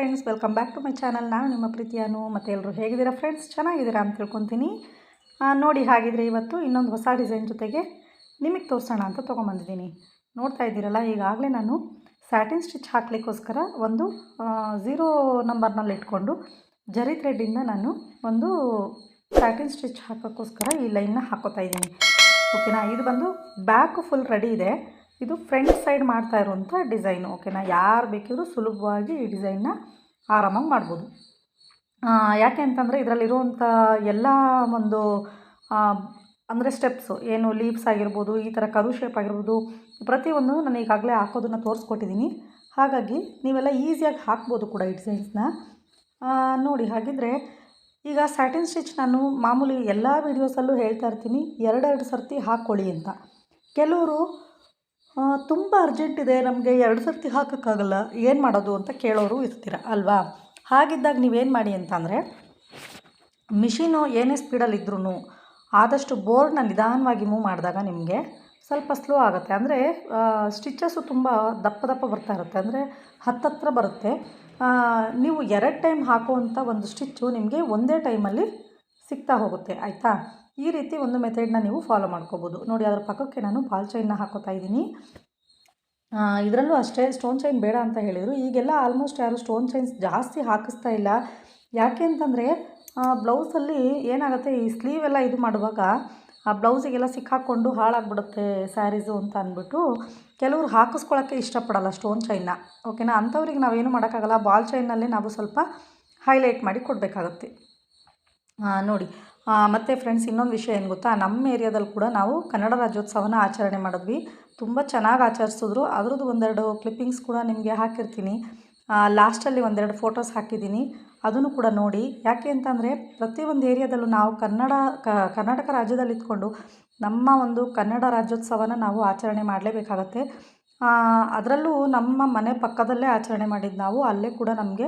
Friends, welcome back to my channel. ನಾನು ನಿಮ್ಮ ಪ್ರೀತಿಯಾನು. ಮತ್ತು ಎಲ್ಲರೂ ಹೇಗಿದ್ದೀರಾ ಫ್ರೆಂಡ್ಸ್? ಚೆನ್ನಾಗಿದ್ದೀರಾ ಅಂತ ತಿಳ್ಕೊತೀನಿ. ನೋಡಿ, ಹಾಗಿದ್ರೆ ಇವತ್ತು ಇನ್ನೊಂದು ಹೊಸ ಡಿಸೈನ್ ಜೊತೆಗೆ ನಿಮಗೆ ತೋರಿಸೋಣ ಅಂತ ತೊಗೊಂಬಂದಿದ್ದೀನಿ. ನೋಡ್ತಾ ಇದ್ದೀರಲ್ಲ, ಈಗಾಗಲೇ ನಾನು ಸ್ಯಾಟಿನ್ ಸ್ಟಿಚ್ ಹಾಕಲಿಕ್ಕೋಸ್ಕರ ಒಂದು 0 ನಂಬರ್ನಲ್ಲಿ ಇಟ್ಕೊಂಡು ಜರಿ ಥ್ರೆಡ್ಡಿಂದ ನಾನು ಒಂದು ಸ್ಯಾಟಿನ್ ಸ್ಟಿಚ್ ಹಾಕೋಕ್ಕೋಸ್ಕರ ಈ ಲೈನ್ನ ಹಾಕೋತಾ ಇದ್ದೀನಿ. ಓಕೆನಾ? ಇದು ಬಂದು ಬ್ಯಾಕ್ ಫುಲ್ ರೆಡಿ ಇದೆ. ಇದು ಫ್ರಂಟ್ ಸೈಡ್ ಮಾಡ್ತಾ ಇರುವಂಥ ಡಿಸೈನು. ಓಕೆನಾ? ಯಾರು ಬೇಕಿದ್ರೂ ಸುಲಭವಾಗಿ ಈ ಡಿಸೈನ್ನ ಆರಾಮಾಗಿ ಮಾಡ್ಬೋದು. ಯಾಕೆ ಅಂತಂದರೆ ಇದರಲ್ಲಿರುವಂಥ ಎಲ್ಲ ಒಂದು ಅಂದರೆ ಸ್ಟೆಪ್ಸು ಏನು ಲೀವ್ಸ್ ಆಗಿರ್ಬೋದು, ಈ ಥರ ಕರು ಶೇಪ್ ಆಗಿರ್ಬೋದು, ಪ್ರತಿಯೊಂದು ನಾನು ಈಗಾಗಲೇ ಹಾಕೋದನ್ನು ತೋರಿಸ್ಕೊಟ್ಟಿದ್ದೀನಿ. ಹಾಗಾಗಿ ನೀವೆಲ್ಲ ಈಸಿಯಾಗಿ ಹಾಕ್ಬೋದು ಕೂಡ ಈ ಡಿಸೈನ್ಸ್ನ. ನೋಡಿ, ಹಾಗಿದ್ರೆ ಈಗ ಸ್ಯಾಟಿನ್ ಸ್ಟಿಚ್ ನಾನು ಮಾಮೂಲಿ ಎಲ್ಲ ವೀಡಿಯೋಸಲ್ಲೂ ಹೇಳ್ತಾ ಇರ್ತೀನಿ, 2 ಸರ್ತಿ ಹಾಕ್ಕೊಳ್ಳಿ ಅಂತ. ಕೆಲವರು ತುಂಬ ಅರ್ಜೆಂಟ್ ಇದೆ, ನಮಗೆ 2 ಸರ್ತಿ ಹಾಕೋಕ್ಕಾಗಲ್ಲ, ಏನು ಮಾಡೋದು ಅಂತ ಕೇಳೋರು ಇರ್ತೀರ ಅಲ್ವಾ? ಹಾಗಿದ್ದಾಗ ನೀವೇನು ಮಾಡಿ ಅಂತಂದರೆ, ಮಿಷಿನು ಏನೇ ಸ್ಪೀಡಲ್ಲಿದ್ರೂ ಆದಷ್ಟು ಬೋರ್ಡ್ನ ನಿಧಾನವಾಗಿ ಮೂವ್ ಮಾಡಿದಾಗ ನಿಮಗೆ ಸ್ವಲ್ಪ ಸ್ಲೋ ಆಗುತ್ತೆ. ಅಂದರೆ ಸ್ಟಿಚಸ್ಸು ತುಂಬ ದಪ್ಪ ದಪ್ಪ ಬರ್ತಾ ಇರುತ್ತೆ, ಅಂದರೆ ಹತ್ತತ್ರ ಬರುತ್ತೆ. ನೀವು 2 ಟೈಮ್ ಹಾಕುವಂಥ ಒಂದು ಸ್ಟಿಚ್ಚು ನಿಮಗೆ ಒಂದೇ ಟೈಮಲ್ಲಿ ಸಿಗ್ತಾ ಹೋಗುತ್ತೆ. ಆಯಿತಾ? ಈ ರೀತಿ ಒಂದು ಮೆಥಡ್ನ ನೀವು ಫಾಲೋ ಮಾಡ್ಕೋಬೋದು. ನೋಡಿ, ಅದರ ಪಕ್ಕಕ್ಕೆ ನಾನು ಬಾಲ್ ಚೈನ್ನ ಹಾಕೋತಾ ಇದ್ದೀನಿ. ಇದರಲ್ಲೂ ಅಷ್ಟೇ ಸ್ಟೋನ್ ಚೈನ್ ಬೇಡ ಅಂತ ಹೇಳಿದರು. ಈಗೆಲ್ಲ ಆಲ್ಮೋಸ್ಟ್ ಯಾರು ಸ್ಟೋನ್ ಚೈನ್ಸ್ ಜಾಸ್ತಿ ಹಾಕಿಸ್ತಾ ಇಲ್ಲ. ಯಾಕೆ ಅಂತಂದರೆ ಬ್ಲೌಸಲ್ಲಿ ಏನಾಗುತ್ತೆ, ಈ ಸ್ಲೀವ್ ಎಲ್ಲ ಇದು ಮಾಡುವಾಗ ಆ ಬ್ಲೌಸಿಗೆಲ್ಲ ಸಿಕ್ಕಾಕ್ಕೊಂಡು ಹಾಳಾಗ್ಬಿಡುತ್ತೆ ಸ್ಯಾರೀಸು ಅಂತ ಅಂದ್ಬಿಟ್ಟು ಕೆಲವರು ಹಾಕಿಸ್ಕೊಳ್ಳೋಕ್ಕೆ ಇಷ್ಟಪಡಲ್ಲ ಸ್ಟೋನ್ ಚೈನ್ನ. ಓಕೆನಾ? ಅಂಥವ್ರಿಗೆ ನಾವೇನು ಮಾಡೋಕ್ಕಾಗಲ್ಲ, ಬಾಲ್ ಚೈನ್ನಲ್ಲೇ ನಾವು ಸ್ವಲ್ಪ ಹೈಲೈಟ್ ಮಾಡಿ ಕೊಡಬೇಕಾಗುತ್ತೆ. ನೋಡಿ, ಮತ್ತು ಫ್ರೆಂಡ್ಸ್, ಇನ್ನೊಂದು ವಿಷಯ ಏನು ಗೊತ್ತಾ, ನಮ್ಮ ಏರಿಯಾದಲ್ಲಿ ಕೂಡ ನಾವು ಕನ್ನಡ ರಾಜ್ಯೋತ್ಸವನ ಆಚರಣೆ ಮಾಡಿದ್ವಿ. ತುಂಬ ಚೆನ್ನಾಗಿ ಆಚರಿಸಿದ್ರು. ಅದರದ್ದು 1-2 ಕ್ಲಿಪ್ಪಿಂಗ್ಸ್ ಕೂಡ ನಿಮಗೆ ಹಾಕಿರ್ತೀನಿ. ಲಾಸ್ಟಲ್ಲಿ 1-2 ಫೋಟೋಸ್ ಹಾಕಿದ್ದೀನಿ, ಅದನ್ನು ಕೂಡ ನೋಡಿ. ಯಾಕೆ ಅಂತಂದರೆ ಪ್ರತಿಯೊಂದು ಏರಿಯಾದಲ್ಲೂ ನಾವು ಕರ್ನಾಟಕ ರಾಜ್ಯದಲ್ಲಿ ಇದ್ಕೊಂಡು ನಮ್ಮ ಒಂದು ಕನ್ನಡ ರಾಜ್ಯೋತ್ಸವನ ನಾವು ಆಚರಣೆ ಮಾಡಲೇಬೇಕಾಗತ್ತೆ. ಅದರಲ್ಲೂ ನಮ್ಮ ಮನೆ ಪಕ್ಕದಲ್ಲೇ ಆಚರಣೆ ಮಾಡಿದ್ದು ನಾವು. ಅಲ್ಲೇ ಕೂಡ ನಮಗೆ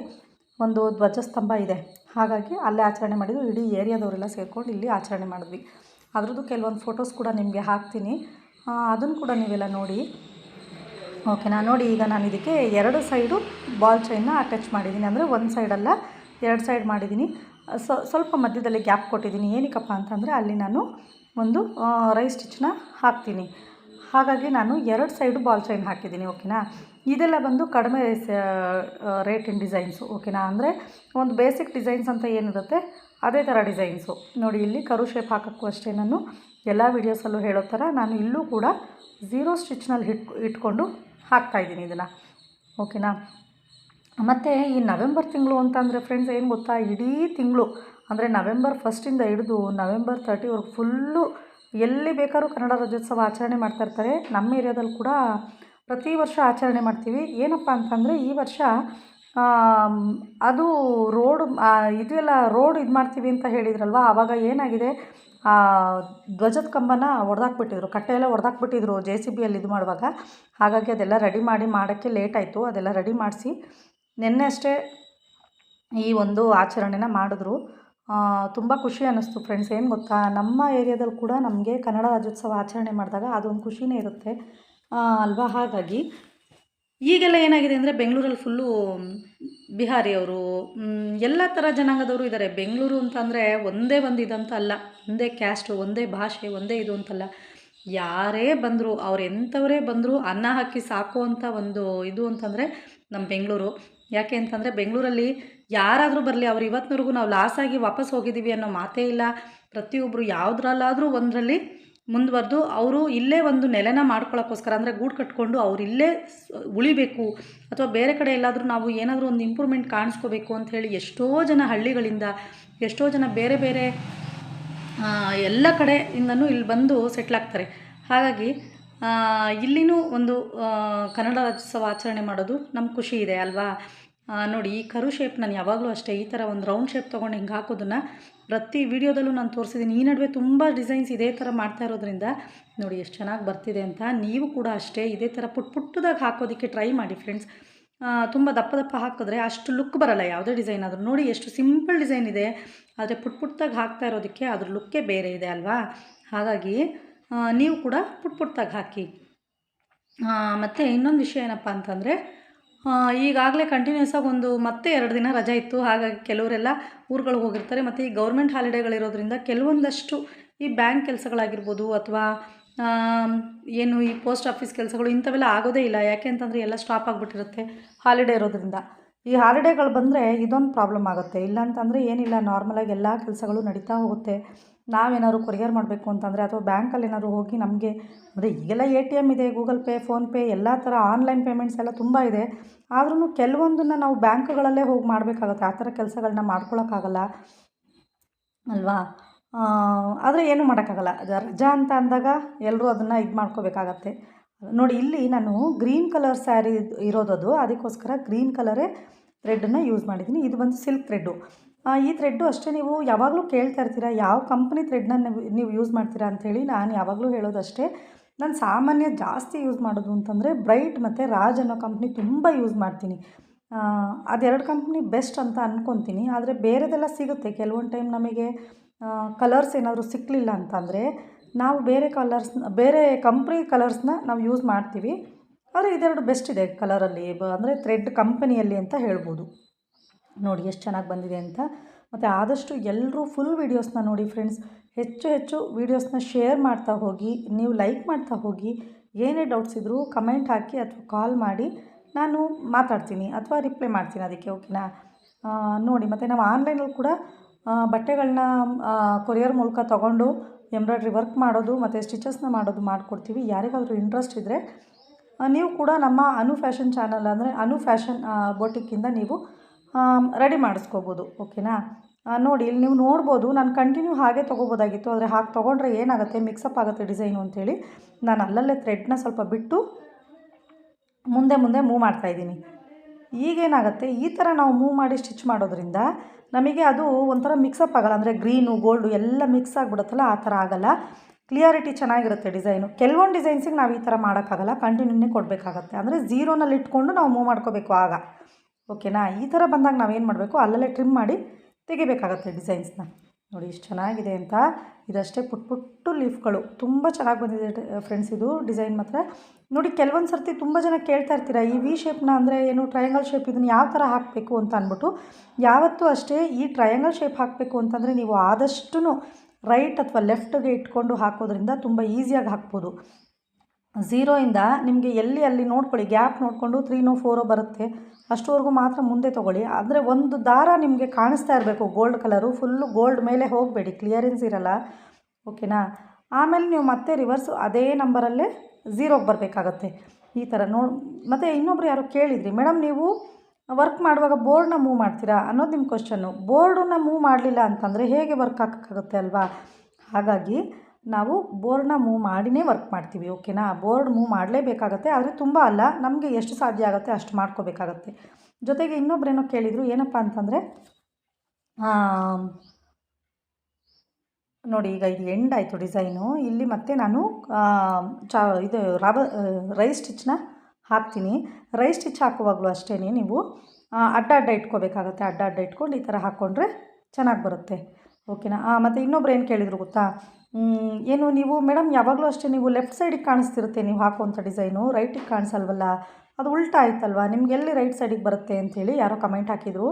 ಒಂದು ಧ್ವಜಸ್ತಂಭ ಇದೆ, ಹಾಗಾಗಿ ಅಲ್ಲೇ ಆಚರಣೆ ಮಾಡಿದ್ವಿ. ಇಡೀ ಏರಿಯಾದವರೆಲ್ಲ ಸೇರ್ಕೊಂಡು ಇಲ್ಲಿ ಆಚರಣೆ ಮಾಡಿದ್ವಿ. ಅದರದ್ದು ಕೆಲವೊಂದು ಫೋಟೋಸ್ ಕೂಡ ನಿಮಗೆ ಹಾಕ್ತೀನಿ, ಅದನ್ನು ಕೂಡ ನೀವೆಲ್ಲ ನೋಡಿ. ಓಕೆನಾ? ನೋಡಿ, ಈಗ ನಾನು ಇದಕ್ಕೆ 2 ಸೈಡು ಬಾಲ್ ಚೈನ್ನ ಅಟ್ಯಾಚ್ ಮಾಡಿದ್ದೀನಿ. ಅಂದರೆ ಒಂದು ಸೈಡಲ್ಲ, 2 ಸೈಡ್ ಮಾಡಿದ್ದೀನಿ. ಸ್ವಲ್ಪ ಮಧ್ಯದಲ್ಲಿ ಗ್ಯಾಪ್ ಕೊಟ್ಟಿದ್ದೀನಿ. ಏನಕ್ಕಪ್ಪ ಅಂತಂದರೆ ಅಲ್ಲಿ ನಾನು ಒಂದು ರೈಸ್ ಸ್ಟಿಚ್ನ ಹಾಕ್ತೀನಿ. ಹಾಗಾಗಿ ನಾನು 2 ಸೈಡು ಬಾಲ್ ಚೈನ್ ಹಾಕಿದ್ದೀನಿ. ಓಕೆನಾ? ಇದೆಲ್ಲ ಬಂದು ಕಡಿಮೆ ರೇಟಿನ ಡಿಸೈನ್ಸು. ಓಕೆನಾ? ಅಂದರೆ ಒಂದು ಬೇಸಿಕ್ ಡಿಸೈನ್ಸ್ ಅಂತ ಏನಿರುತ್ತೆ ಅದೇ ಥರ ಡಿಸೈನ್ಸು. ನೋಡಿ, ಇಲ್ಲಿ ಕರು ಶೇಪ್ ಹಾಕೋಕ್ಕೂ ಅಷ್ಟೇ ನಾನು ಎಲ್ಲ ವೀಡಿಯೋಸಲ್ಲೂ ಹೇಳೋ ಥರ ನಾನು ಇಲ್ಲೂ ಕೂಡ 0 ಸ್ಟಿಚ್ನಲ್ಲಿ ಇಟ್ಕೊಂಡು ಹಾಕ್ತಾಯಿದ್ದೀನಿ ಇದನ್ನು. ಓಕೆನಾ? ಮತ್ತು ಈ ನವೆಂಬರ್ ತಿಂಗಳು ಅಂತಂದರೆ ಫ್ರೆಂಡ್ಸ್ ಏನು ಗೊತ್ತಾ, ಇಡೀ ತಿಂಗಳು ಅಂದರೆ ನವೆಂಬರ್ 1 ಹಿಡಿದು ನವೆಂಬರ್ 30 ಫುಲ್ಲು ಎಲ್ಲಿ ಬೇಕಾದ್ರೂ ಕನ್ನಡ ರಾಜ್ಯೋತ್ಸವ ಆಚರಣೆ ಮಾಡ್ತಾಯಿರ್ತಾರೆ. ನಮ್ಮ ಏರಿಯಾದಲ್ಲಿ ಕೂಡ ಪ್ರತಿ ವರ್ಷ ಆಚರಣೆ ಮಾಡ್ತೀವಿ. ಏನಪ್ಪ ಅಂತಂದರೆ ಈ ವರ್ಷ ಅದು ಇದೆಲ್ಲ ರೋಡ್ ಇದು ಮಾಡ್ತೀವಿ ಅಂತ ಹೇಳಿದ್ರಲ್ವ, ಆವಾಗ ಏನಾಗಿದೆ, ಧ್ವಜದ ಕಂಬನ ಒಡೆದಾಕ್ಬಿಟ್ಟಿದ್ರು, ಕಟ್ಟೆಯೆಲ್ಲ ಒಡೆದಾಕ್ಬಿಟ್ಟಿದ್ರು JCBಯಲ್ಲಿ ಇದು ಮಾಡುವಾಗ. ಹಾಗಾಗಿ ಅದೆಲ್ಲ ರೆಡಿ ಮಾಡೋಕ್ಕೆ ಲೇಟ್ ಆಯಿತು. ಅದೆಲ್ಲ ರೆಡಿ ಮಾಡಿಸಿ ನಿನ್ನೆ ಅಷ್ಟೇ ಈ ಒಂದು ಆಚರಣೆನ ಮಾಡಿದ್ರು. ತುಂಬ ಖುಷಿ ಅನ್ನಿಸ್ತು ಫ್ರೆಂಡ್ಸ್. ಏನು ಗೊತ್ತಾ, ನಮ್ಮ ಏರಿಯಾದಲ್ಲಿ ಕೂಡ ನಮಗೆ ಕನ್ನಡ ರಾಜ್ಯೋತ್ಸವ ಆಚರಣೆ ಮಾಡಿದಾಗ ಅದೊಂದು ಖುಷಿನೇ ಇರುತ್ತೆ ಅಲ್ವಾ? ಹಾಗಾಗಿ ಈಗೆಲ್ಲ ಏನಾಗಿದೆ ಅಂದರೆ ಬೆಂಗಳೂರಲ್ಲಿ ಫುಲ್ಲು ಬಿಹಾರಿಯವರು, ಎಲ್ಲ ಥರ ಜನಾಂಗದವರು ಇದ್ದಾರೆ. ಬೆಂಗಳೂರು ಅಂತಂದರೆ ಒಂದೇ ಒಂದು ಇದಂತ ಅಲ್ಲ, ಒಂದೇ ಕ್ಯಾಸ್ಟು, ಒಂದೇ ಭಾಷೆ, ಒಂದೇ ಇದು ಅಂತಲ್ಲ. ಯಾರೇ ಬಂದರೂ, ಅವ್ರು ಎಂಥವರೇ ಬಂದರೂ ಅನ್ನ ಹಾಕಿ ಸಾಕುವಂಥ ಒಂದು ಇದು ಅಂತಂದರೆ ನಮ್ಮ ಬೆಂಗಳೂರು. ಯಾಕೆ ಅಂತಂದರೆ ಬೆಂಗಳೂರಲ್ಲಿ ಯಾರಾದರೂ ಬರಲಿ, ಅವ್ರು ಇವತ್ತಿನವರೆಗೂ ನಾವು ಲಾಸಾಗಿ ವಾಪಸ್ ಹೋಗಿದ್ದೀವಿ ಅನ್ನೋ ಮಾತೇ ಇಲ್ಲ. ಪ್ರತಿಯೊಬ್ಬರು ಯಾವುದ್ರಲ್ಲಾದರೂ ಒಂದರಲ್ಲಿ ಮುಂದುವರೆದು ಅವರು ಇಲ್ಲೇ ಒಂದು ನೆಲೆನ ಮಾಡ್ಕೊಳ್ಳೋಕ್ಕೋಸ್ಕರ, ಅಂದರೆ ಗೂಡು ಕಟ್ಕೊಂಡು ಅವ್ರು ಇಲ್ಲೇ ಉಳಿಬೇಕು, ಅಥವಾ ಬೇರೆ ಕಡೆ ಎಲ್ಲಾದರೂ ನಾವು ಏನಾದರೂ ಒಂದು ಇಂಪ್ರೂವ್ಮೆಂಟ್ ಕಾಣಿಸ್ಕೋಬೇಕು ಅಂಥೇಳಿ ಎಷ್ಟೋ ಜನ ಹಳ್ಳಿಗಳಿಂದ, ಎಷ್ಟೋ ಜನ ಬೇರೆ ಬೇರೆ ಎಲ್ಲ ಕಡೆಯಿಂದನೂ ಇಲ್ಲಿ ಬಂದು ಸೆಟ್ಲಾಗ್ತಾರೆ. ಹಾಗಾಗಿ ಇಲ್ಲಿನೂ ಒಂದು ಕನ್ನಡ ರಾಜ್ಯೋತ್ಸವ ಆಚರಣೆ ಮಾಡೋದು ನಮ್ಗೆ ಖುಷಿ ಇದೆ ಅಲ್ವಾ? ನೋಡಿ, ಈ ಕರು ಶೇಪ್ ನಾನು ಯಾವಾಗಲೂ ಅಷ್ಟೇ ಈ ಥರ ಒಂದು ರೌಂಡ್ ಶೇಪ್ ತೊಗೊಂಡು ಹಿಂಗೆ ಹಾಕೋದನ್ನು ಪ್ರತಿ ವಿಡಿಯೋದಲ್ಲೂ ನಾನು ತೋರಿಸಿದ್ದೀನಿ. ಈ ನಡುವೆ ತುಂಬ ಡಿಸೈನ್ಸ್ ಇದೇ ಥರ ಮಾಡ್ತಾ ಇರೋದ್ರಿಂದ ನೋಡಿ ಎಷ್ಟು ಚೆನ್ನಾಗಿ ಬರ್ತಿದೆ ಅಂತ. ನೀವು ಕೂಡ ಅಷ್ಟೇ ಇದೇ ಥರ ಪುಟ್ಟದಾಗಿ ಹಾಕೋದಕ್ಕೆ ಟ್ರೈ ಮಾಡಿ ಫ್ರೆಂಡ್ಸ್. ತುಂಬ ದಪ್ಪ ದಪ್ಪ ಹಾಕಿದ್ರೆ ಅಷ್ಟು ಲುಕ್ ಬರಲ್ಲ ಯಾವುದೇ ಡಿಸೈನ್ ಆದರೂ. ನೋಡಿ ಎಷ್ಟು ಸಿಂಪಲ್ ಡಿಸೈನ್ ಇದೆ, ಆದರೆ ಪುಟ್ಟದಾಗಿ ಹಾಕ್ತಾ ಇರೋದಕ್ಕೆ ಅದ್ರ ಲುಕ್ಕೇ ಬೇರೆ ಇದೆ ಅಲ್ವಾ? ಹಾಗಾಗಿ ನೀವು ಕೂಡ ಪುಟ್ಟದಾಗಿ ಹಾಕಿ. ಮತ್ತು ಇನ್ನೊಂದು ವಿಷಯ ಏನಪ್ಪ ಅಂತಂದರೆ, ಈಗಾಗಲೇ ಕಂಟಿನ್ಯೂಸ್ ಆಗಿ ಮತ್ತೆ 2 ದಿನ ರಜೆ ಇತ್ತು. ಹಾಗಾಗಿ ಕೆಲವರೆಲ್ಲ ಊರುಗಳಿಗೆ ಹೋಗಿರ್ತಾರೆ. ಮತ್ತು ಈ ಗೌರ್ಮೆಂಟ್ ಹಾಲಿಡೇಗಳಿರೋದ್ರಿಂದ ಕೆಲವೊಂದಷ್ಟು ಈ ಬ್ಯಾಂಕ್ ಕೆಲಸಗಳಾಗಿರ್ಬೋದು ಅಥವಾ ಏನು ಈ ಪೋಸ್ಟ್ ಆಫೀಸ್ ಕೆಲಸಗಳು ಇಂಥವೆಲ್ಲ ಆಗೋದೇ ಇಲ್ಲ. ಯಾಕೆ ಅಂತಂದರೆ ಎಲ್ಲ ಸ್ಟಾಪ್ ಆಗಿಬಿಟ್ಟಿರುತ್ತೆ ಹಾಲಿಡೇ ಇರೋದ್ರಿಂದ. ಈ ಹಾಲಿಡೇಗಳು ಬಂದರೆ ಇದೊಂದು ಪ್ರಾಬ್ಲಮ್ ಆಗುತ್ತೆ. ಇಲ್ಲಾಂತಂದರೆ ಏನಿಲ್ಲ, ನಾರ್ಮಲಾಗಿ ಎಲ್ಲ ಕೆಲಸಗಳು ನಡೀತಾ ಹೋಗುತ್ತೆ. ನಾವೇನಾದ್ರು ಕೊರಿಯರ್ ಮಾಡಬೇಕು ಅಂತಂದರೆ ಅಥವಾ ಬ್ಯಾಂಕಲ್ಲಿ ಏನಾದ್ರು ಹೋಗಿ ನಮಗೆ ಅಂದರೆ ಈಗೆಲ್ಲ ATM ಇದೆ, ಗೂಗಲ್ ಪೇ, ಫೋನ್ಪೇ ಎಲ್ಲ ಥರ ಆನ್ಲೈನ್ ಪೇಮೆಂಟ್ಸ್ ಎಲ್ಲ ತುಂಬ ಇದೆ. ಆದ್ರೂ ಕೆಲವೊಂದನ್ನು ನಾವು ಬ್ಯಾಂಕ್ಗಳಲ್ಲೇ ಹೋಗಿ ಮಾಡಬೇಕಾಗತ್ತೆ. ಆ ಥರ ಕೆಲಸಗಳನ್ನ ಮಾಡ್ಕೊಳಕ್ಕಾಗಲ್ಲ ಅಲ್ವಾ? ಆದರೆ ಏನೂ ಮಾಡೋಕ್ಕಾಗಲ್ಲ. ರಜಾ ಅಂತ ಅಂದಾಗ ಎಲ್ಲರೂ ಅದನ್ನು ಇದು ಮಾಡ್ಕೋಬೇಕಾಗತ್ತೆ. ನೋಡಿ, ಇಲ್ಲಿ ನಾನು ಗ್ರೀನ್ ಕಲರ್ ಸ್ಯಾರಿ ಇರೋದದು, ಅದಕ್ಕೋಸ್ಕರ ಗ್ರೀನ್ ಕಲರೇ ಥ್ರೆಡ್ಡನ್ನು ಯೂಸ್ ಮಾಡಿದ್ದೀನಿ. ಇದು ಬಂದು ಸಿಲ್ಕ್ ಥ್ರೆಡ್ಡು. ಈ ಥ್ರೆಡ್ಡು ಅಷ್ಟೇ. ನೀವು ಯಾವಾಗಲೂ ಕೇಳ್ತಾ ಇರ್ತೀರ ಯಾವ ಕಂಪ್ನಿ ಥ್ರೆಡ್ನ ನೀವು ಯೂಸ್ ಮಾಡ್ತೀರಾ ಅಂಥೇಳಿ. ನಾನು ಯಾವಾಗಲೂ ಹೇಳೋದಷ್ಟೇ, ನಾನು ಸಾಮಾನ್ಯ ಜಾಸ್ತಿ ಯೂಸ್ ಮಾಡೋದು ಅಂತಂದರೆ ಬ್ರೈಟ್ ಮತ್ತು ರಾಜ್ ಅನ್ನೋ ಕಂಪ್ನಿ ತುಂಬ ಯೂಸ್ ಮಾಡ್ತೀನಿ. ಅದೆರಡು ಕಂಪ್ನಿ ಬೆಸ್ಟ್ ಅಂತ ಅಂದ್ಕೊತೀನಿ. ಆದರೆ ಬೇರೆದೆಲ್ಲ ಸಿಗುತ್ತೆ. ಕೆಲವೊಂದು ಟೈಮ್ ನಮಗೆ ಕಲರ್ಸ್ ಏನಾದರೂ ಸಿಕ್ಕಲಿಲ್ಲ ಅಂತಂದರೆ ನಾವು ಬೇರೆ ಕಂಪ್ನಿ ಕಲರ್ಸ್ನ ನಾವು ಯೂಸ್ ಮಾಡ್ತೀವಿ. ಆದರೆ ಇದೆರಡು ಬೆಸ್ಟ್ ಇದೆ ಕಲರಲ್ಲಿ, ಅಂದರೆ ಥ್ರೆಡ್ ಕಂಪನಿಯಲ್ಲಿ ಅಂತ ಹೇಳ್ಬೋದು. ನೋಡಿ ಎಷ್ಟು ಚೆನ್ನಾಗಿ ಬಂದಿದೆ ಅಂತ. ಮತ್ತು ಆದಷ್ಟು ಎಲ್ಲರೂ ಫುಲ್ ವೀಡಿಯೋಸ್ನ ನೋಡಿ ಫ್ರೆಂಡ್ಸ್. ಹೆಚ್ಚು ವೀಡಿಯೋಸ್ನ ಶೇರ್ ಮಾಡ್ತಾ ಹೋಗಿ, ನೀವು ಲೈಕ್ ಮಾಡ್ತಾ ಹೋಗಿ. ಏನೇ ಡೌಟ್ಸ್ ಇದ್ದರೂ ಕಮೆಂಟ್ ಹಾಕಿ ಅಥವಾ ಕಾಲ್ ಮಾಡಿ, ನಾನು ಮಾತಾಡ್ತೀನಿ ಅಥವಾ ರಿಪ್ಲೈ ಮಾಡ್ತೀನಿ ಅದಕ್ಕೆ, ಓಕೆನಾ? ನೋಡಿ, ಮತ್ತು ನಾವು ಆನ್ಲೈನಲ್ಲಿ ಕೂಡ ಬಟ್ಟೆಗಳನ್ನ ಕೊರಿಯರ್ ಮೂಲಕ ತೊಗೊಂಡು ಎಂಬ್ರಾಯ್ಡ್ರಿ ವರ್ಕ್ ಮಾಡೋದು ಮತ್ತು ಸ್ಟಿಚಸ್ನ ಮಾಡೋದು ಮಾಡಿಕೊಡ್ತೀವಿ. ಯಾರಿಗಾದರೂ ಇಂಟ್ರೆಸ್ಟ್ ಇದ್ದರೆ ನೀವು ಕೂಡ ನಮ್ಮ ಅನು ಫ್ಯಾಷನ್ ಚಾನಲ್, ಅಂದರೆ ಅನು ಫ್ಯಾಷನ್ ಬೋಟಿಕ್ಕಿಂದ ನೀವು ರೆಡಿ ಮಾಡಿಸ್ಕೋಬೋದು, ಓಕೆನಾ? ನೋಡಿ, ಇಲ್ಲಿ ನೀವು ನೋಡ್ಬೋದು, ನಾನು ಕಂಟಿನ್ಯೂ ಹಾಗೆ ತೊಗೋಬೋದಾಗಿತ್ತು. ಆದರೆ ಹಾಗೆ ತೊಗೊಂಡ್ರೆ ಏನಾಗುತ್ತೆ, ಮಿಕ್ಸಪ್ ಆಗುತ್ತೆ ಡಿಸೈನು ಅಂಥೇಳಿ ನಾನು ಅಲ್ಲಲ್ಲೇ ಥ್ರೆಡ್ನ ಸ್ವಲ್ಪ ಬಿಟ್ಟು ಮುಂದೆ ಮೂವ್ ಮಾಡ್ತಾಯಿದ್ದೀನಿ. ಈಗೇನಾಗುತ್ತೆ, ಈ ಥರ ನಾವು ಮೂವ್ ಮಾಡಿ ಸ್ಟಿಚ್ ಮಾಡೋದ್ರಿಂದ ನಮಗೆ ಅದು ಒಂಥರ ಮಿಕ್ಸಪ್ ಆಗೋಲ್ಲ. ಅಂದರೆ ಗ್ರೀನು ಗೋಲ್ಡು ಎಲ್ಲ ಮಿಕ್ಸ್ ಆಗಿಬಿಡುತ್ತಲ್ಲ, ಆ ಥರ ಆಗೋಲ್ಲ. ಕ್ಲಿಯಾರಿಟಿ ಚೆನ್ನಾಗಿರುತ್ತೆ ಡಿಸೈನು. ಕೆಲವೊಂದು ಡಿಸೈನ್ಸಿಗೆ ನಾವು ಈ ಥರ ಮಾಡೋಕ್ಕಾಗಲ್ಲ, ಕಂಟಿನ್ಯೂನೇ ಕೊಡಬೇಕಾಗತ್ತೆ. ಅಂದರೆ ಝೀರೋನಲ್ಲಿ ಇಟ್ಕೊಂಡು ನಾವು ಮೂವ್ ಮಾಡ್ಕೋಬೇಕು ಆಗ, ಓಕೆನಾ? ಈ ಥರ ಬಂದಾಗ ನಾವೇನು ಮಾಡಬೇಕು, ಅಲ್ಲಲ್ಲೇ ಟ್ರಿಮ್ ಮಾಡಿ ತೆಗಿಬೇಕಾಗತ್ತೆ ಡಿಸೈನ್ಸ್ನ. ನೋಡಿ ಎಷ್ಟು ಚೆನ್ನಾಗಿದೆ ಅಂತ. ಇದಷ್ಟೇ ಪುಟ್ಟು ಲೀಫ್ಗಳು ತುಂಬ ಚೆನ್ನಾಗಿ ಬಂದಿದೆ ಫ್ರೆಂಡ್ಸ್. ಇದು ಡಿಸೈನ್ ಮಾತ್ರ ನೋಡಿ. ಕೆಲವೊಂದು ಸರ್ತಿ ತುಂಬ ಜನ ಕೇಳ್ತಾ ಇರ್ತೀರ, ಈ ವಿ ಶೇಪ್ನ ಅಂದರೆ ಏನು, ಟ್ರಯಾಂಗಲ್ ಶೇಪ್, ಇದನ್ನು ಯಾವ ಥರ ಹಾಕಬೇಕು ಅಂತ ಅಂದ್ಬಿಟ್ಟು. ಯಾವತ್ತೂ ಅಷ್ಟೇ, ಈ ಟ್ರಯಾಂಗಲ್ ಶೇಪ್ ಹಾಕಬೇಕು ಅಂತಂದರೆ ನೀವು ಆದಷ್ಟು ರೈಟ್ ಅಥವಾ ಲೆಫ್ಟ್ಗೆ ಇಟ್ಕೊಂಡು ಹಾಕೋದ್ರಿಂದ ತುಂಬ ಈಸಿಯಾಗಿ ಹಾಕ್ಬೋದು. ಝೀರೋಯಿಂದ ನಿಮಗೆ ಅಲ್ಲಿ ನೋಡ್ಕೊಳ್ಳಿ, ಗ್ಯಾಪ್ ನೋಡಿಕೊಂಡು 3ನೋ 4 ಬರುತ್ತೆ, ಅಷ್ಟುವರೆಗೂ ಮಾತ್ರ ಮುಂದೆ ತೊಗೊಳ್ಳಿ. ಅಂದರೆ ಒಂದು ದಾರ ನಿಮಗೆ ಕಾಣಿಸ್ತಾ ಇರಬೇಕು ಗೋಲ್ಡ್ ಕಲರು, ಫುಲ್ಲು ಗೋಲ್ಡ್ ಮೇಲೆ ಹೋಗಬೇಡಿ, ಕ್ಲಿಯರೆನ್ಸ್ ಇರಲ್ಲ, ಓಕೆನಾ? ಆಮೇಲೆ ನೀವು ಮತ್ತೆ ರಿವರ್ಸು ಅದೇ ನಂಬರಲ್ಲೇ ಝೀರೋಗೆ ಬರಬೇಕಾಗತ್ತೆ ಈ ಥರ ಮತ್ತು ಇನ್ನೊಬ್ರು ಯಾರೋ ಕೇಳಿದ್ರಿ, ಮೇಡಮ್ ನೀವು ವರ್ಕ್ ಮಾಡುವಾಗ ಬೋರ್ಡನ್ನ ಮೂವ್ ಮಾಡ್ತೀರಾ ಅನ್ನೋದು ನಿಮ್ಮ ಕ್ವಶನ್ನು. ಬೋರ್ಡನ್ನ ಮೂವ್ ಮಾಡಲಿಲ್ಲ ಅಂತಂದರೆ ಹೇಗೆ ವರ್ಕ್ ಹಾಕೋಕ್ಕಾಗುತ್ತೆ ಅಲ್ವಾ? ಹಾಗಾಗಿ ನಾವು ಬೋರ್ಡನ್ನ ಮೂವ್ ಮಾಡಿನೇ ವರ್ಕ್ ಮಾಡ್ತೀವಿ, ಓಕೆನಾ? ಬೋರ್ಡ್ ಮೂವ್ ಮಾಡಲೇಬೇಕಾಗತ್ತೆ, ಆದರೆ ತುಂಬ ಅಲ್ಲ, ನಮಗೆ ಎಷ್ಟು ಸಾಧ್ಯ ಆಗುತ್ತೆ ಅಷ್ಟು ಮಾಡ್ಕೋಬೇಕಾಗತ್ತೆ. ಜೊತೆಗೆ ಇನ್ನೊಬ್ರೇನೋ ಕೇಳಿದರು, ಏನಪ್ಪ ಅಂತಂದರೆ ನೋಡಿ, ಈಗ ಇದು ಎಂಡ್ ಆಯಿತು ಡಿಸೈನು. ಇಲ್ಲಿ ಮತ್ತೆ ನಾನು ಇದು ರೈಸ್ ಸ್ಟಿಚ್ನ ಹಾಕ್ತೀನಿ. ರೈಸ್ ಸ್ಟಿಚ್ ಹಾಕುವಾಗಲೂ ಅಷ್ಟೇ ನೀವು ಅಡ್ಡ ಇಟ್ಕೋಬೇಕಾಗತ್ತೆ. ಅಡ್ಡ ಇಟ್ಕೊಂಡು ಈ ಥರ ಹಾಕ್ಕೊಂಡ್ರೆ ಚೆನ್ನಾಗಿ ಬರುತ್ತೆ, ಓಕೆನಾ? ಮತ್ತು ಇನ್ನೊಬ್ರು ಏನು ಕೇಳಿದ್ರು ಗೊತ್ತಾ, ಏನು ನೀವು ಮೇಡಮ್ ಯಾವಾಗಲೂ ಅಷ್ಟೇ ನೀವು ಲೆಫ್ಟ್ ಸೈಡಿಗೆ ಕಾಣಿಸ್ತಿರುತ್ತೆ ನೀವು ಹಾಕುವಂಥ ಡಿಸೈನು, ರೈಟಿಗೆ ಕಾಣಿಸಲ್ವಲ್ಲ, ಅದು ಉಲ್ಟಾ ಆಯ್ತಲ್ವ, ನಿಮಗೆಲ್ಲಿ ರೈಟ್ ಸೈಡಿಗೆ ಬರುತ್ತೆ ಅಂಥೇಳಿ ಯಾರೋ ಕಮೆಂಟ್ ಹಾಕಿದರು.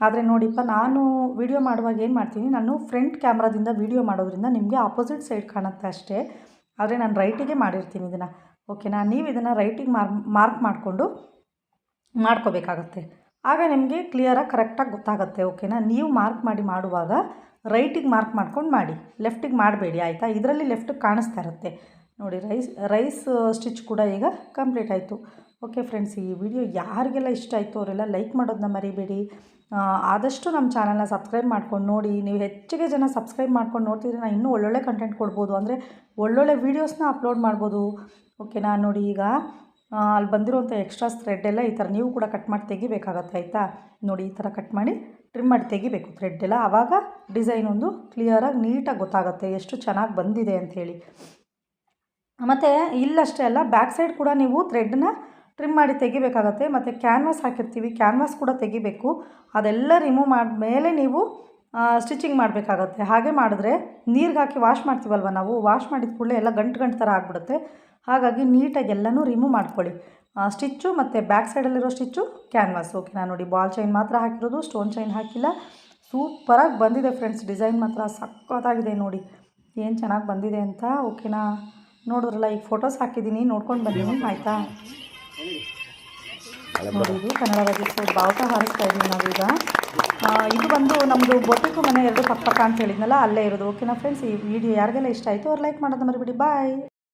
ಆದರೆ ನೋಡಿಪ್ಪ, ನಾನು ವೀಡಿಯೋ ಮಾಡುವಾಗ ಏನು ಮಾಡ್ತೀನಿ, ನಾನು ಫ್ರಂಟ್ ಕ್ಯಾಮ್ರಾದಿಂದ ವೀಡಿಯೋ ಮಾಡೋದ್ರಿಂದ ನಿಮಗೆ ಆಪೋಸಿಟ್ ಸೈಡ್ ಕಾಣುತ್ತೆ ಅಷ್ಟೇ. ಆದರೆ ನಾನು ರೈಟಿಗೆ ಮಾಡಿರ್ತೀನಿ ಇದನ್ನು, ಓಕೆನಾ? ನೀವು ಇದನ್ನು ರೈಟಿಗೆ ಮಾರ್ಕ್ ಮಾಡಿಕೊಂಡು ಮಾಡ್ಕೋಬೇಕಾಗತ್ತೆ. ಆಗ ನಿಮಗೆ ಕ್ಲಿಯರಾಗಿ ಕರೆಕ್ಟಾಗಿ ಗೊತ್ತಾಗುತ್ತೆ, ಓಕೆನಾ? ನೀವು ಮಾರ್ಕ್ ಮಾಡುವಾಗ ರೈಟಿಗೆ ಮಾರ್ಕ್ ಮಾಡ್ಕೊಂಡು ಮಾಡಿ, ಲೆಫ್ಟಿಗೆ ಮಾಡಬೇಡಿ, ಆಯಿತಾ? ಇದರಲ್ಲಿ ಲೆಫ್ಟಿಗೆ ಕಾಣಿಸ್ತಾ ಇರುತ್ತೆ ನೋಡಿ. ರೈಸ್ ಸ್ಟಿಚ್ ಕೂಡ ಈಗ ಕಂಪ್ಲೀಟ್ ಆಯಿತು. ಓಕೆ ಫ್ರೆಂಡ್ಸ್, ಈ ವಿಡಿಯೋ ಯಾರಿಗೆಲ್ಲ ಇಷ್ಟ ಆಯಿತು ಅವರೆಲ್ಲ ಲೈಕ್ ಮಾಡೋದನ್ನ ಮರಿಬೇಡಿ. ಆದಷ್ಟು ನಮ್ಮ ಚಾನಲ್ನ ಸಬ್ಸ್ಕ್ರೈಬ್ ಮಾಡ್ಕೊಂಡು ನೋಡಿ. ನೀವು ಹೆಚ್ಚಿಗೆ ಜನ ಸಬ್ಸ್ಕ್ರೈಬ್ ಮಾಡ್ಕೊಂಡು ನೋಡ್ತಿದ್ರೆ ನಾನು ಇನ್ನೂ ಒಳ್ಳೊಳ್ಳೆ ಕಂಟೆಂಟ್ ಕೊಡ್ಬೋದು, ಅಂದರೆ ಒಳ್ಳೊಳ್ಳೆ ವೀಡಿಯೋಸ್ನ ಅಪ್ಲೋಡ್ ಮಾಡ್ಬೋದು, ಓಕೆನಾ? ನೋಡಿ, ಈಗ ಅಲ್ಲಿ ಬಂದಿರೋಂಥ ಎಕ್ಸ್ಟ್ರಾಸ್ ಥ್ರೆಡ್ ಎಲ್ಲ ಈ ಥರ ನೀವು ಕೂಡ ಕಟ್ ಮಾಡಿ ತೆಗಿಬೇಕಾಗತ್ತೆ, ಆಯಿತಾ? ನೋಡಿ, ಈ ಥರ ಕಟ್ ಮಾಡಿ ಟ್ರಿಮ್ ಮಾಡಿ ತೆಗಿಬೇಕು ಥ್ರೆಡ್ ಎಲ್ಲ. ಆವಾಗ ಡಿಸೈನ್ ಒಂದು ಕ್ಲಿಯರಾಗಿ ನೀಟಾಗಿ ಗೊತ್ತಾಗುತ್ತೆ ಎಷ್ಟು ಚೆನ್ನಾಗಿ ಬಂದಿದೆ ಅಂಥೇಳಿ. ಮತ್ತು ಇಲ್ಲಷ್ಟೇ ಅಲ್ಲ, ಬ್ಯಾಕ್ ಸೈಡ್ ಕೂಡ ನೀವು ಥ್ರೆಡ್ನ ಟ್ರಿಮ್ ಮಾಡಿ ತೆಗಿಬೇಕಾಗತ್ತೆ. ಮತ್ತು ಕ್ಯಾನ್ವಾಸ್ ಹಾಕಿರ್ತೀವಿ, ಕ್ಯಾನ್ವಾಸ್ ಕೂಡ ತೆಗಿಬೇಕು. ಅದೆಲ್ಲ ರಿಮೂವ್ ಮಾಡಿದ್ಮೇಲೆ ನೀವು ಸ್ಟಿಚಿಂಗ್ ಮಾಡಬೇಕಾಗತ್ತೆ. ಹಾಗೆ ಮಾಡಿದ್ರೆ ನೀರಿಗೆ ಹಾಕಿ ವಾಶ್ ಮಾಡ್ತೀವಲ್ವ ನಾವು, ವಾಶ್ ಮಾಡಿದ ಕೂಡಲೇ ಎಲ್ಲ ಗಂಟು ಥರ ಆಗಿಬಿಡುತ್ತೆ. ಹಾಗಾಗಿ ನೀಟಾಗಿ ಎಲ್ಲನೂ ರಿಮೂವ್ ಮಾಡ್ಕೊಳ್ಳಿ. ಸ್ಟಿಚ್ಚು ಮತ್ತು ಬ್ಯಾಕ್ ಸೈಡಲ್ಲಿರೋ ಸ್ಟಿಚ್ಚು ಕ್ಯಾನ್ವಾಸ್. ಓಕೆನಾ, ನೋಡಿ ಬಾಲ್ ಚೈನ್ ಮಾತ್ರ ಹಾಕಿರೋದು, ಸ್ಟೋನ್ ಚೈನ್ ಹಾಕಿಲ್ಲ. ಸೂಪರಾಗಿ ಬಂದಿದೆ ಫ್ರೆಂಡ್ಸ್, ಡಿಸೈನ್ ಮಾತ್ರ ಸಖತ್ತಾಗಿದೆ. ನೋಡಿ ಏನು ಚೆನ್ನಾಗಿ ಬಂದಿದೆ ಅಂತ. ಓಕೆನಾ, ನೋಡಿದ್ರಲ್ಲ, ಈಗ ಫೋಟೋಸ್ ಹಾಕಿದ್ದೀನಿ, ನೋಡ್ಕೊಂಡು ಬನ್ನಿ ಆಯಿತಾ. ನೋಡಿ ಇದು ಕನ್ನಡ ರಾಜ್ಯೋತ್ಸವ ಬಾವುಟ ಹಾರಿಸ್ತಾ ಇದ್ದೀವಿ ನಾವೀಗ. ಇದು ಬಂದು ನಮ್ಮದು ಬೊಟ್ಟಿಗೂ ಮನೆ ಎರಡು ಪಕ್ಕ ಅಂತ ಹೇಳಿದ್ನಲ್ಲ, ಅಲ್ಲೇ ಇರೋದು. ಓಕೆನಾ ಫ್ರೆಂಡ್ಸ್, ಈ ವಿಡಿಯೋ ಯಾರಿಗೆಲ್ಲ ಇಷ್ಟ ಆಯಿತು ಅವ್ರು ಲೈಕ್ ಮಾಡೋದು ಮರಿಬೇಡಿ. ಬಾಯ್.